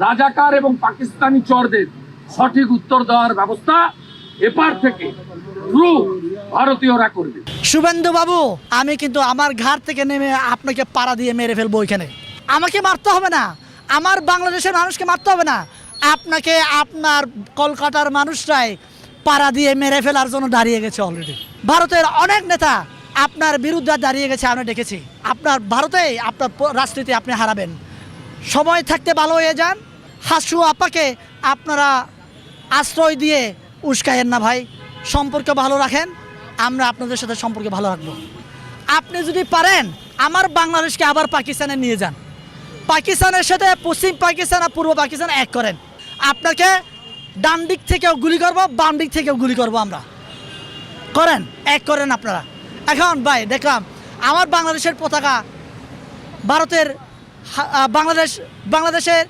রাজাকার এবং পাকিস্তানি চরদের সঠিক উত্তর দেওয়ার ব্যবস্থা এপার থেকে থ্রু ভারতীয়রা করবে। শুভেন্দু বাবু, আমি কিন্তু আমার ঘাট থেকে নেমে আপনাকে পাড়া দিয়ে মেরে ফেলবো। ওইখানে আমাকে মারতে হবে না, আমার বাংলাদেশের মানুষকে মারতে হবে না, আপনাকে আপনার কলকাতার মানুষরাই পাড়া দিয়ে মেরে ফেলার জন্য দাঁড়িয়ে গেছে অলরেডি। ভারতের অনেক নেতা আপনার বিরুদ্ধে দাঁড়িয়ে গেছে, আমরা দেখেছি। আপনার ভারতেই আপনার রাজনীতি আপনি হারাবেন। সময় থাকতে ভালো হয়ে যান। হাসু আপাকে আপনারা আশ্রয় দিয়ে উস্কায়েন না ভাই, সম্পর্ক ভালো রাখেন, আমরা আপনাদের সাথে সম্পর্ক ভালো রাখবো। আপনি যদি পারেন আমার বাংলাদেশকে আবার পাকিস্তানে নিয়ে যান, পাকিস্তানের সাথে পশ্চিম পাকিস্তান আর পূর্ব পাকিস্তান এক করেন। আপনাকে ডান দিক থেকেও গুলি করব, বাম দিক থেকেও গুলি করব, আমরা করেন, এক করেন আপনারা। এখন ভাই দেখলাম আমার বাংলাদেশের পতাকা ভারতের বাংলাদেশের